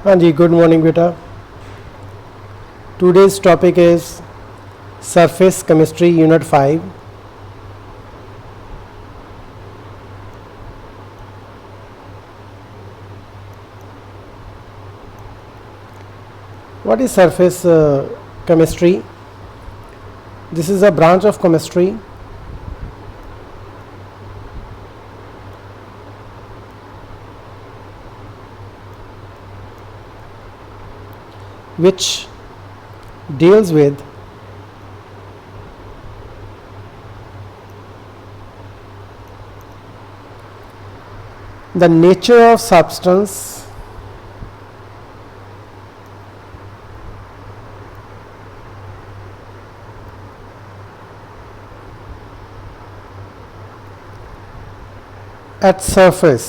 हाँ जी, good morning बेटा। Today's topic is surface chemistry unit 5। What is surface chemistry? This is a branch of chemistry which deals with the nature of substance at surface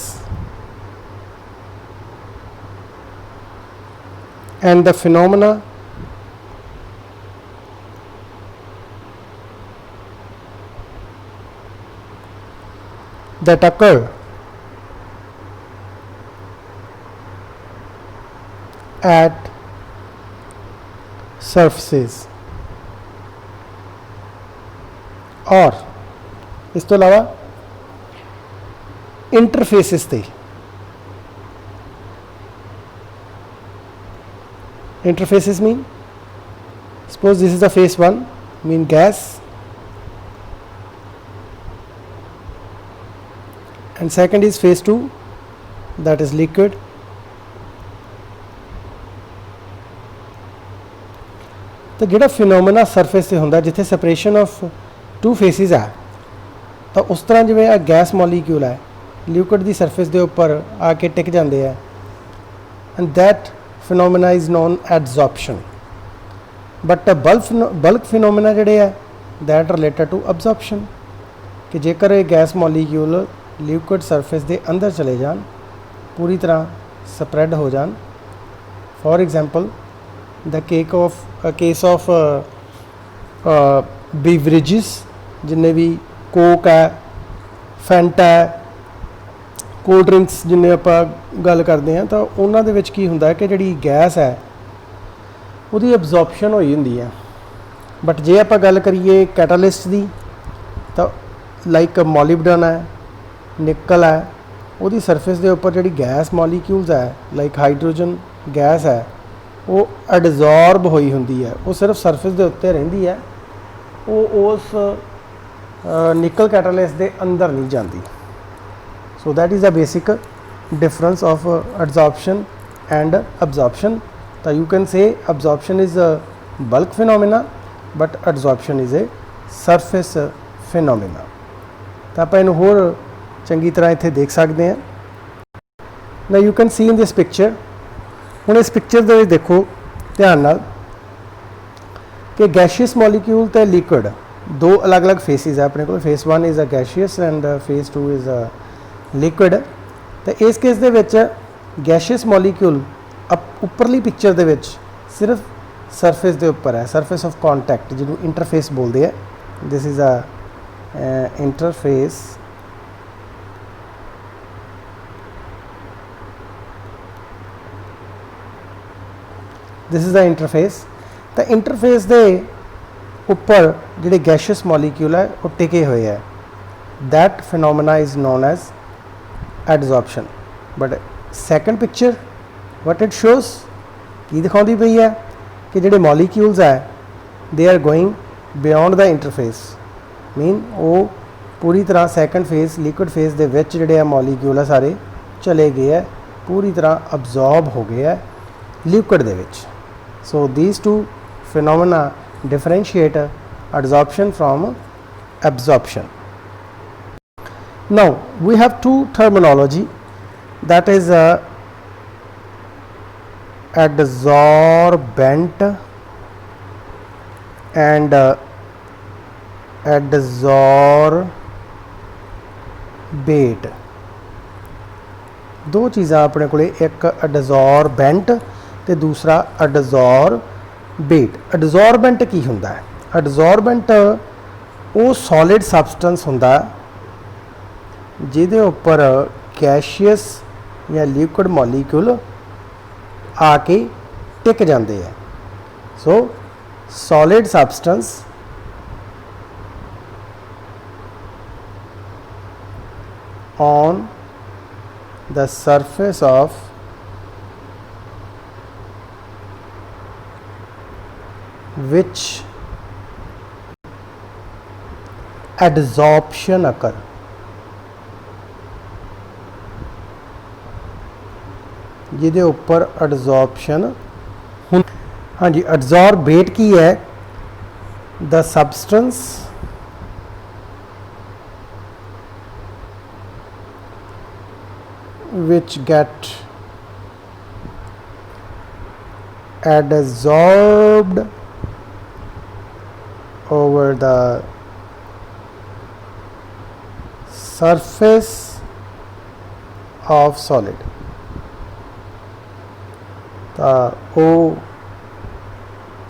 and the phenomena that occur at surfaces और इस तो अलावा interfaces थे। Interfaces mean, suppose this is the phase 1, mean gas, and second is phase 2, that is liquid. तो जिहड़ा phenomena surface से हुंदा जिथे सेपरेशन ऑफ टू फेसिस है, तो उस तरह जिवें आ गैस मॉलीक्यूल है लिक्विड की सरफेस के उपर आके टिक जाते हैं, and that phenomena is known adsorption. But bulk phenomena जिहड़े है दैट रिलेटेड टू अब्जॉर्प्शन, कि जेकर ये गैस मॉलीक्यूल लिक्विड सरफेस के अंदर चले जान, पूरी तरह स्प्रैड हो जान। For example the case of beverages, जिन्ने भी कोक है, फैंटा है, कोल्ड ड्रिंक्स जिन्हें आप गल करते हैं, तो उन्होंने विच की हुंदा है कि जिहड़ी गैस है उसकी अब्जॉर्प्शन होई हुंदी है। बट जे आप गल करिए कैटालिस्ट की, तो लाइक मॉलीबडन है, निकल है, उसकी सरफेस के उपर जिहड़ी गैस मॉलीक्यूल्स है लाइक हाइड्रोजन गैस है वो एडजॉर्ब होई हुंदी है, वो सिर्फ सरफेस के उत्ते रहिंदी है, वो उस निकल कैटालिस्ट के अंदर नहीं जाती। So that is the basic difference of adsorption and absorption. So you can say absorption is a bulk phenomena, but adsorption is a surface phenomena. तो आप इन्हू होर चंगी तरह इत्थे देख सकते हैं। Now you can see in this picture, हुण इस पिक्चर दे विच देखो ध्यान नाल कि गैशियस मॉलीक्यूल ते लिक्विड दो अलग अलग फेसिस है अपने को। Face 1 is a gaseous and face 2 is a liquid. तो इस केस दे विच गैशियस मॉलीक्यूल उपरली पिक्चर दे विच सिर्फ सरफेस के उपर है, सरफेस ऑफ कॉन्टैक्ट जिन्हों इंटरफेस बोलते हैं। This is a interface, this is the interface. तो इंटरफेस के उपर जिहड़े गैशियस मॉलीक्यूल है वो टिके हुए है, that phenomena is known as adsorption. But second picture what it shows की दिखाती पई है कि जिहड़े मॉलीक्यूल्स है they are going beyond the interface, mean वो पूरी तरह सैकेंड फेज लिक्विड फेज दे विच जिहड़े मॉलीक्यूल है सारे चले गए है, पूरी तरह अब्जॉर्ब हो गए है liquid they which. So these two phenomena differentiate adsorption from absorption. Now we have two terminology, that is adsorbent and adsorbate। दो चीज़ां अपने को, एक adsorbent ते दूसरा adsorbate। adsorbent की हुंदा है? adsorbent वो सॉलिड सबसटेंस हुंदा जिहदे उपर गैशियस या लिक्विड मॉलीक्यूल आके टिक जाते हैं। सो solid substance on the surface of which adsorption occur। जिहदे उपर adsorption हाँ जी, adsorbate की है the substance which get adsorbed over the surface of solid। तो वो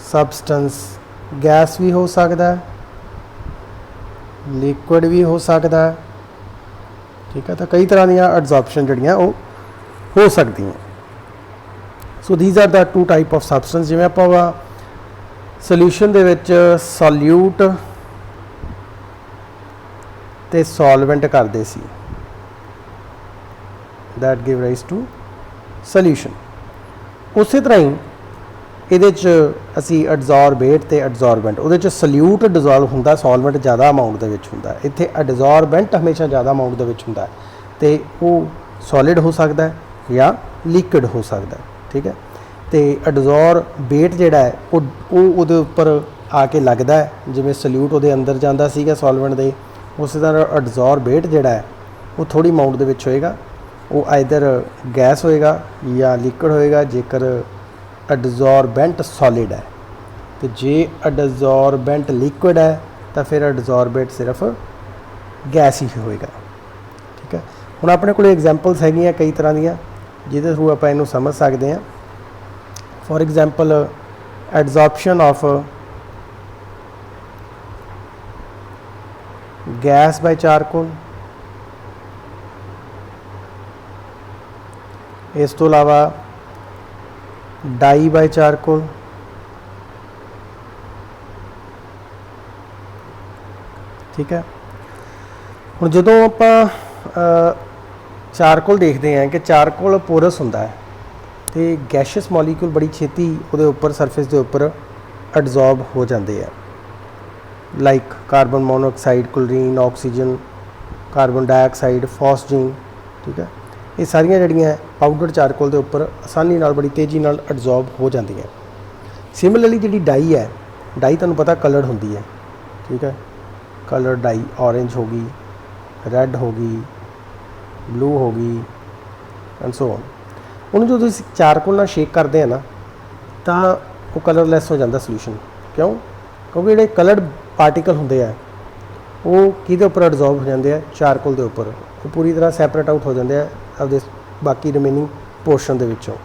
सबसटेंस गैस भी हो सकता है, लिक्विड भी हो सकता है, ठीक है। तो कई तरह दी एडजॉर्प्शन जड़ियाँ वो हो सकती हैं। So these are the two type of substance. जिवें आपां सोल्यूशन दे विच सॉल्यूट ते सॉल्वेंट करदे सी, that give rise to solution. उस तरह ही ਇਹਦੇ 'ਚ ਅਸੀਂ ਐਡਜ਼ੋਰਬੇਟ ਤੇ ਐਡਜ਼ੋਰਬੈਂਟ, ਉਹਦੇ 'ਚ ਸੋਲਿਊਟ ਡਿਜ਼ੋਲਵ ਹੁੰਦਾ, ਸੋਲਵੈਂਟ ਜ਼ਿਆਦਾ ਅਮਾਊਂਟ ਦੇ ਵਿੱਚ ਹੁੰਦਾ। ਇੱਥੇ ਐਡਜ਼ੋਰਬੈਂਟ ਹਮੇਸ਼ਾ ਜ਼ਿਆਦਾ ਅਮਾਊਂਟ ਦੇ ਵਿੱਚ ਹੁੰਦਾ ਤੇ ਉਹ ਸੋਲਿਡ ਹੋ ਸਕਦਾ ਜਾਂ ਲਿਕੁਇਡ ਹੋ ਸਕਦਾ, ਠੀਕ ਹੈ। ਤੇ ਐਡਜ਼ੋਰਬੇਟ ਜਿਹੜਾ ਹੈ ਉਹ ਉਹਦੇ ਉੱਪਰ ਆ ਕੇ ਲੱਗਦਾ ਹੈ, ਜਿਵੇਂ ਸੋਲਿਊਟ ਉਹਦੇ ਅੰਦਰ ਜਾਂਦਾ ਸੀਗਾ ਸੋਲਵੈਂਟ ਦੇ, ਉਸੇ ਤਰ੍ਹਾਂ ਐਡਜ਼ੋਰਬੇਟ ਜਿਹੜਾ ਹੈ ਉਹ ਥੋੜ੍ਹੀ ਅਮਾਊਂਟ ਦੇ ਵਿੱਚ ਹੋਏਗਾ, ਉਹ ਆਈਦਰ ਗੈਸ ਹੋਏਗਾ ਜਾਂ ਲਿਕੁਇਡ ਹੋਏਗਾ ਜੇਕਰ एडजॉर्बेंट सॉलिड है। तो जे एडजॉर्बेंट लिक्विड है तो फिर एडजॉर्बेंट सिर्फ गैस ही होएगा, ठीक है। हुण अपने को एग्जाम्पल्स हैगियां कई तरह दियां जिहदे थ्रू आपां इहनूं समझ सकते हैं। For example adsorption of gas by charcoal, इस तो इलावा डाई बाय चारकोल, ठीक है। हुण जदों आपां चारकोल देखते हैं कि चारकोल पोरस हुंदा है तो गैशियस मॉलीक्यूल बड़ी छेती उहदे उपर सरफेस के उपर एडजॉर्ब हो जाते हैं, like carbon monoxide, chlorine, oxygen, carbon dioxide, phosgene, ठीक है। ये सारियां जड़ियां पाउडर चारकोल के उपर आसानी नाल बड़ी तेज़ी नाल एडजॉर्ब हो जाती हैं। सिमिलरली जी डाई है, डाई तुहानूं पता कलर्ड होंदी है, ठीक है। कलर डाई ऑरेंज होगी, रैड होगी, ब्लू होगी एंड सो ऑन। उन्होंने जो तुसीं चारकोल नाल शेक करते हैं ना तो वो कलरलैस हो जाता सोल्यूशन। क्यों? क्योंकि जिहड़े कलर्ड पार्टिकल होंदे आ वो किहदे उपर एडजॉर्ब हो जाते हैं? चारकोल के उपर। वो पूरी तरह सैपरेट आउट हो जाते हैं अपने बाकी रिमेनिंग पोर्शन दे विचों,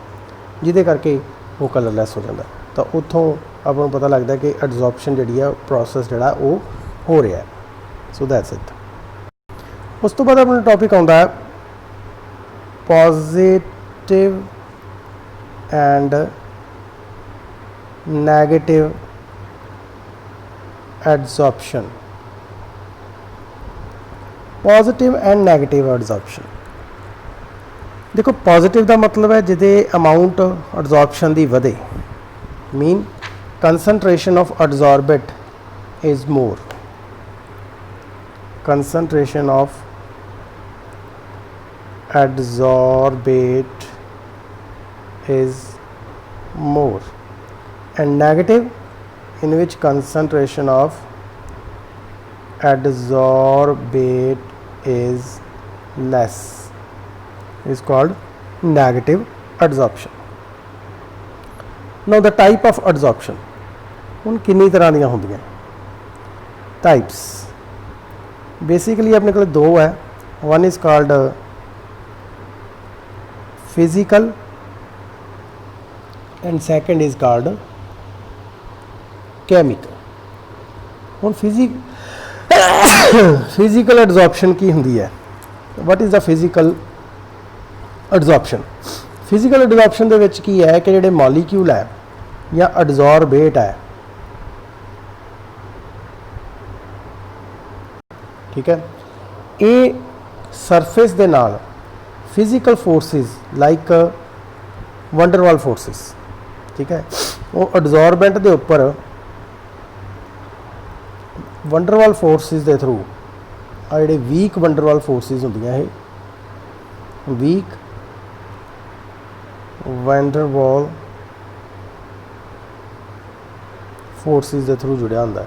जिहदे करके वो कलरलैस हो जाता। तो उत्थों आपां नूं पता लगता है कि एडजॉर्प्शन जिहड़ी है प्रोसैस जिहड़ा वो हो रहा है। So that's it. उस तो बाद अपना टॉपिक आउंदा है positive and negative adsorption. Positive and negative adsorption, देखो पॉजिटिव का मतलब है जिदे अमाउंट एडजॉर्प्शन की वधे, mean concentration of adsorbate is more, concentration of adsorbate is more, and negative in which concentration of adsorbate is less is called negative adsorption. Now the type of adsorption, ਹੁਣ किन्नी तरह ਦੀਆਂ ਹੁੰਦੀਆਂ types, basically अपने को दो है। one is called physical and second is called chemical. हुण physical adsorption की हुंदी है? What is the physical adsorption? Physical adsorption दे विच की है कि जिहड़े मॉलीक्यूल है या एडजॉर्बेट है, ठीक है, ये सरफेस दे नाल physical forces like van der Waals forces, ठीक है, वो एडजॉर्बेंट दे उपर वंडरवाल फोर्सिस दे थ्रू आ जिहड़े वीक वंडरवाल फोर्सिस होंदियां, ये वीक वैंडरवाल फोर्सिस के थ्रू जुड़िया होंदा है।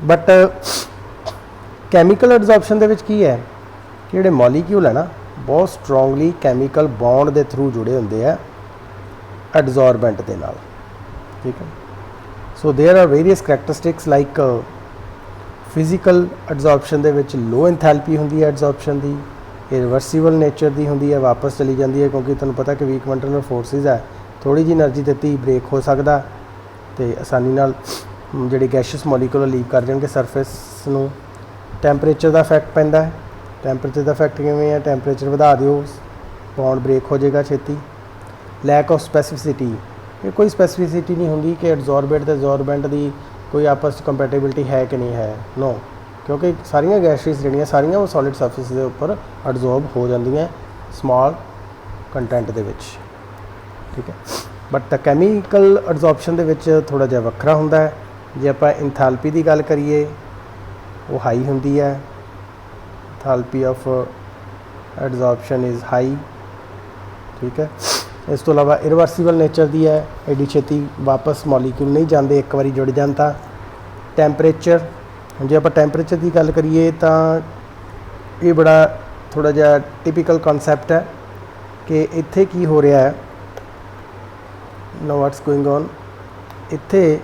बट कैमिकल एडजॉर्प्शन दे विच की है कि जिहड़े मॉलीक्यूल है ना बहुत स्ट्रोंगली कैमिकल बॉन्ड के थ्रू जुड़े होंदे है एडजॉर्बेंट के नाल, ठीक है। So there are various characteristics like physical adsorption दे विच लो एंथैल्पी होंदी है एडजॉर्प्शन की, रिवर्सीबल नेचर की होंदी है, वापस चली जाती है, क्योंकि तुहानूं पता कि वीक वंडरवाल फोर्सिस है, थोड़ी जी एनर्जी दित्ती ब्रेक हो सकता तो आसानी नाल जिहड़े गैशियस मॉलीक्यूल लीव कर जाएंगे सरफेस नूं। टैंपरेचर का इफैक्ट पैंदा है, टैंपरेचर का इफैक्ट किवें है, टैंपरेचर वधा दिओ बॉन्ड ब्रेक हो जाएगा छेती। लैक ऑफ स्पैसिफिसिटी, ये कोई स्पैसिफिसिटी नहीं होंगी कि एडजॉर्बेंट ते एडजॉर्बेंट की कोई आपस कंपैटिबिलिटी है कि नहीं है, नो, क्योंकि सारियां गैसेस जिहड़ियां सारियां वो सॉलिड सरफेस के उपर एडजॉर्ब हो जांदियां स्मॉल कंटेंट दे विच, ठीक है। बट कैमिकल एडजॉर्प्शन दे विच थोड़ा जिहा वक्रा हुंदा है। जे आपां इंथैल्पी की गल करिए वो हाई हुंदी है, enthalpy of adsorption is high, ठीक है। इस तो अलावा इरिवर्सीबल नेचर दी है, एडी छेती वापस मॉलीक्यूल नहीं जाते, एक बार जुड़ जान तां। टैंपरेचर, जे आप टैंपरेचर की गल करिए तो ये बड़ा थोड़ा जिहा टिपिकल कॉन्सैप्ट है कि इत्थे की हो रहा है, नो व्हाट्स गोइंग ऑन। इत्थे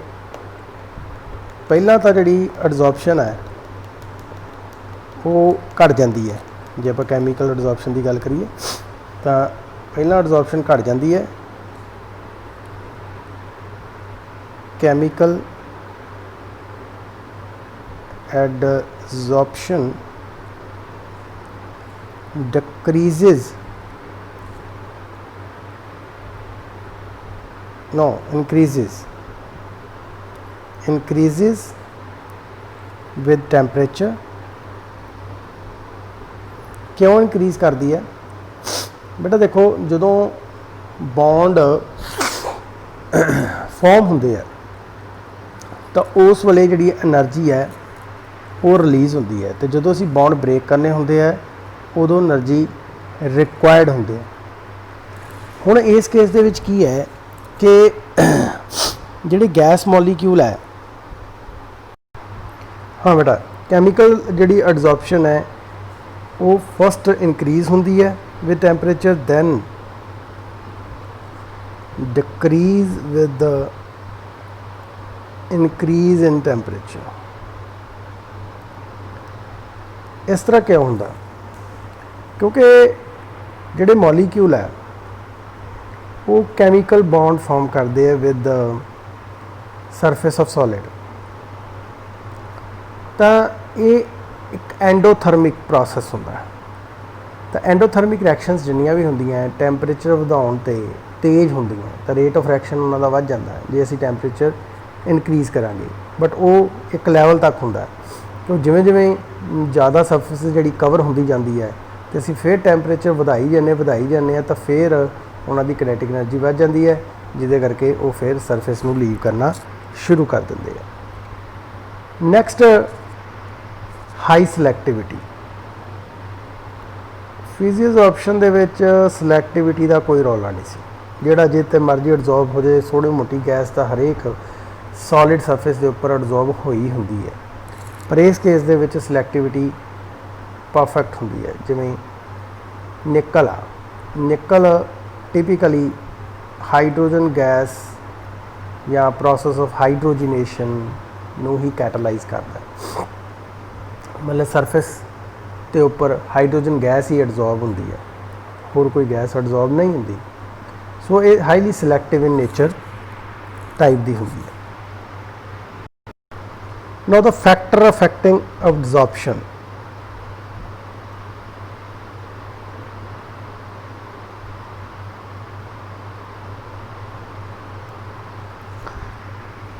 पहला तो जिहड़ी एडजॉर्प्शन है वो घट जाती है, जे आप कैमिकल एडजॉर्प्शन की गल करिए तो पहला एडजॉर्प्शन घट जाती है। Chemical adsorption decreases, no, increases with temperature। क्यों इंक्रीज़ कर दी है बेटा? देखो जदों बॉन्ड फॉर्म होंदे है तो उस वेले जिहड़ी एनर्जी है वो रिलीज़ होंदी है, तो जो असी बॉन्ड ब्रेक करने होंदे है उदों एनर्जी रिक्वायर्ड होंदे है। हुण इस केस दे विच की है कि जिहड़े गैस मॉलीक्यूल है, हाँ बेटा, कैमिकल जिहड़ी एडजॉर्प्शन है वो फस्ट इंक्रीज़ होंदी है with temperature, then decrease with the increase in temperature. इस तरह क्यों होंदा? क्योंकि जिहड़े मॉलीक्यूल है वो कैमिकल बॉन्ड फॉर्म करते हैं with the surface of solid, तो ये एक एंडोथर्मिक प्रोसैस होंदा है। तो एंडोथर्मिक रिएक्शनस जिन्नियां भी होंदियां टैंपरेचर वधाउण ते तेज़ होंदियां, तो रेट ऑफ रिएक्शन उन्हां दा वध जांदा है जे असीं टैंपरेचर इनक्रीज़ करांगे। बट वो एक लैवल तक होंदा है, तो जिवें जिवें ज़्यादा सरफेस जिहड़ी कवर होंदी जांदी है तो असीं फिर टैंपरेचर वधाई जाने आ, तो फिर उन्हां दी काइनेटिक एनर्जी वध जांदी है, जिहदे करके वो फिर सरफेस नूं लीव करना शुरू कर दिंदे हैं। Next, high selectivity. Physisorption दे विच सिलैक्टिविटी का कोई रौला नहीं सी, जिहड़ा जिते मर्जी एडजॉर्ब हो जाए, थोड़ी मोटी गैस तो हरेक सॉलिड सरफेस के उपर एडजॉर्ब होई हुंदी है, पर इस केस दे विच सिलैक्टिविटी परफेक्ट होंदी है। जिवें निकल आ, निकल टिपिकली हाइड्रोजन गैस या प्रोसैस ऑफ हाइड्रोजनेशन नूं ही कैटलाइज करता है, मतलब सरफेस के उपर हाइड्रोजन गैस ही एडजॉर्ब होंदी है, होर कोई गैस एडजॉर्ब नहीं होंदी। सो ये हाईली सिलैक्टिव इन नेचर टाइप की होंदी है। Now the factor affecting absorption,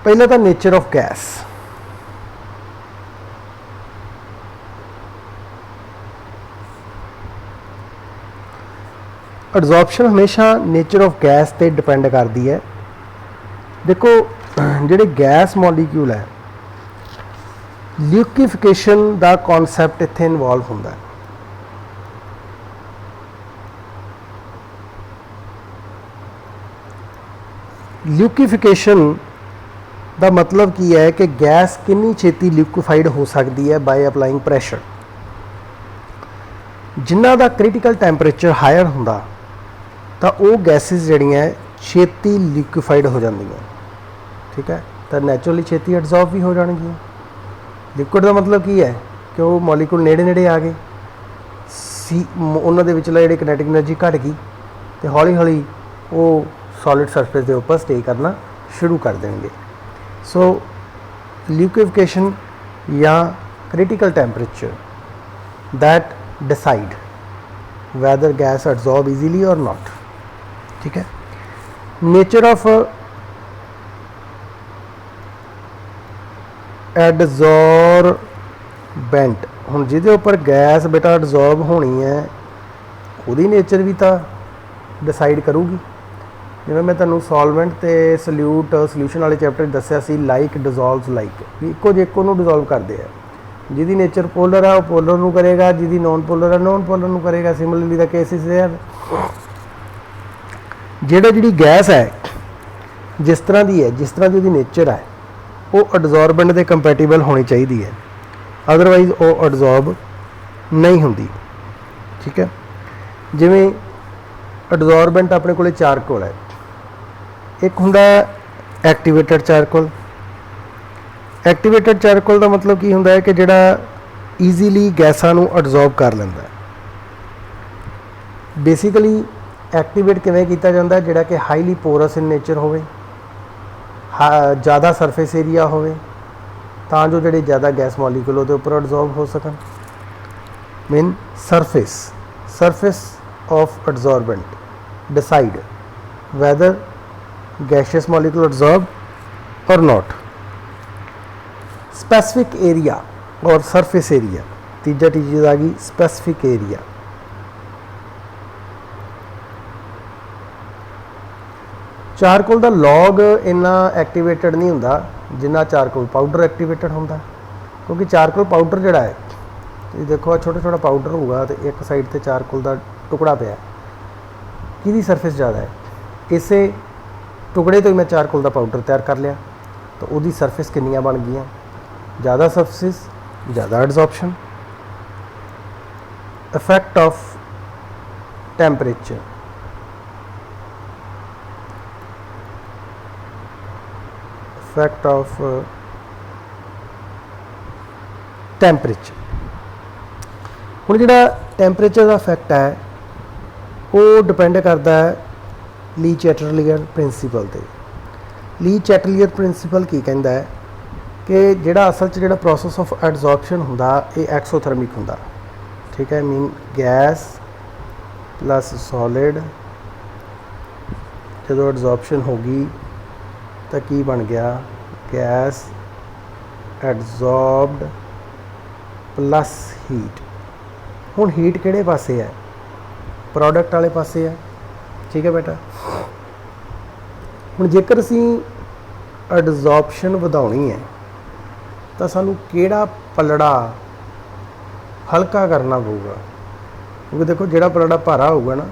पहला तो नेचर ऑफ गैस। एडजॉर्प्शन हमेशा नेचर ऑफ गैस पे डिपेंड करती है। देखो जिहड़े गैस मॉलीक्यूल है, लिक्विफिकेशन का कॉन्सैप्ट इत्थे इनवॉल्व होंदा है। लिक्विफिकेशन का मतलब की है कि गैस कितनी छेती लिक्विफाइड हो सकती है बाय अप्लाइंग प्रैशर। जिन्हां दा क्रिटिकल टैंपरेचर हायर होंदा तो वो गैसिस जड़ियाँ छेती लिक्विफाइड हो जांदियां, ठीक है, तो नैचुरली छेती एब्जॉर्ब भी हो जाएगी। लिक्विड का मतलब की है कि वो मॉलीक्यूल नेड़े नेड़े आ गए, उन्होंने दे विचला जिहड़ी किनेटिक एनर्जी घट गई तो हौली हौली वो सॉलिड सरफेस के उपर स्टे करना शुरू कर देंगे। सो लिक्विफिकेशन या critical temperature that decide whether gas absorb easily or not, ठीक है। नेचर ऑफ एडजॉर्बेंट, हुण जिहदे उपर गैस बेटा एडजॉर्ब होनी है उहदी नेचर भी तो डिसाइड करूगी। जिवें मैं तुहानूं सॉल्वेंट ते सल्यूशन वाले चैप्टर दस्सिया सी, लाइक डिजोल्व्स लाइक, इक्को जिक्को नूं डिजोल्व करदे आ। जिहदी नेचर पोलर है वो पोलर नूं करेगा, जिहदी नॉन पोलर है नॉन पोलर नूं करेगा। सिमिलरली द केसिस है जिहड़ी गैस है जिस तरह की है, जिस तरह की उसकी नेचर है, वो एडजॉर्बेंट के कंपैटिबल होनी चाहिए है, अदरवाइज वो एडजॉर्ब नहीं होंदी, ठीक है। जिवें एडजॉर्बेंट अपने को चारकोल है, एक हुंदा एक्टिवेटेड चारकोल। एक्टिवेटेड चारकोल का मतलब की हुंदा है कि जिहड़ा ईजीली गैसां नूं एडजॉर्ब कर लैंदा है। बेसिकली एक्टिवेट किवें कीता जांदा है, जिहड़ा कि हाईली पोरस इन नेचर होवे, ज़्यादा सरफेस एरिया होवे, तां जो जिहड़े ज़्यादा गैस मॉलीक्यूल उहदे उपर एडजॉर्ब हो सकन। Mean surface of adsorbent decide whether gaseous molecule absorb or not। Specific area और सरफेस एरिया, तीजा चीज़ आ गई स्पेसिफिक एरिया। चारकोल का लॉग इन्ना एक्टिवेटेड नहीं होंदा जिन्ना चारकोल पाउडर एक्टिवेटेड होंदा, क्योंकि चारकोल पाउडर जिहड़ा है, ये देखो छोटा छोटा पाउडर होगा तो एक साइड ते चारकोल का टुकड़ा पिया, किहदी सरफेस ज़्यादा है, इसे टुकड़े तो ही मैं चारकोल का पाउडर तैयार कर लिया, तो उसकी सरफेस कितनियां बन गई, ज़्यादा सरफेस ज़्यादा adsorption. Effect of temperature, effect of temperature. हुण जिहड़ा टेम्परेचर का इफेक्ट है वो डिपेंड करता है ली चैटलियर प्रिंसीपल ते। ली चैटलियर प्रिंसीपल की कहता है कि जिहड़ा असल च जिहड़ा प्रोसैस ऑफ एडजॉर्प्शन हुंदा ये एक्सोथर्मिक हुंदा, ठीक है। मीन गैस प्लस सॉलिड जो एडजॉर्प्शन होगी तो की बन गया, गैस एडजॉर्ब्ड प्लस हीट। हुण हीट किहड़े पासे है, प्रोडक्ट वाले पासे है, ठीक है बेटा। हुण जेकर असीं एडजॉर्प्शन वधाउणी है तो सानू किहड़ा पलड़ा हल्का करना पऊगा, क्योंकि देखो जिहड़ा पलड़ा भारा होगा ना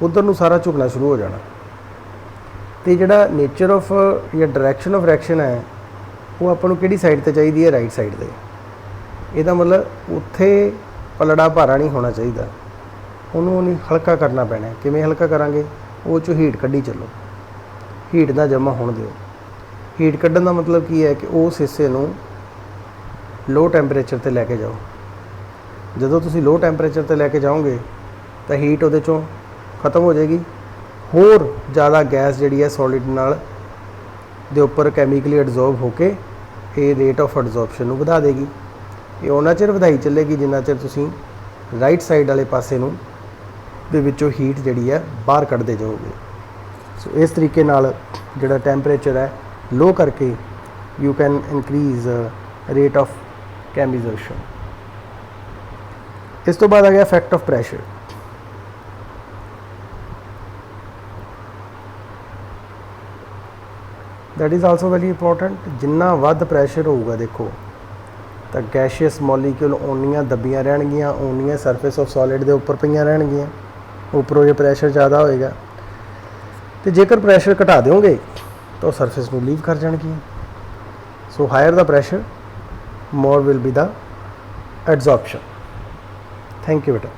उधर नूं सारा झुकना शुरू हो जाना, तो जिहड़ा नेचर ऑफ या डायरैक्शन ऑफ रिएक्शन है वो आपां नूं किहड़ी साइड ते चाहिदी है, राइट साइड ते। इहदा मतलब उत्थे पलड़ा भारा नहीं होना चाहिए, उन्होंने हल्का करना पैना है। किवें हल्का करांगे, वो चो हीट कड्ढी चलो, हीट ना जमा होण दिओ। हीट कड्ढण का मतलब की है कि उस हिस्से नूं लो टैंपरेचर ते लैके जाओ। जदों तुसीं लो टैंपरेचर ते लैके जाओगे तो हीट उहदे चों खत्म हो जाएगी, होर ज़्यादा गैस जिहड़ी है सॉलिड नाल दे उपर कैमिकली एडजॉर्ब होके ये रेट ऑफ एडजॉर्प्शन नूं वधा देगी। ये उन्ना चिर वधाई चलेगी जिन्ना चिर तुसीं राइट साइड वाले पासे नूं दे विचों हीट जिहड़ी है बाहर कढ़दे जाओगे। सो इस तरीके नाल जिहड़ा टैंपरेचर है लो करके you can increase rate of chemisorption. इस तो बाद आ गया effect of pressure. That is also very important. जिन्ना वध प्रैशर होगा देखो तो गैशियस मॉलीक्यूल उन्नियां दबियां रहणगियां, उन्नियां सरफेस ऑफ सॉलिड के उपर पईयां रहणगियां, उपरों जो प्रैशर ज़्यादा होएगा। तो जेकर प्रैशर घटा दोगे तो सरफेस को लीव कर जाएगी। So higher the pressure more will be the adsorption. Thank you बेटा।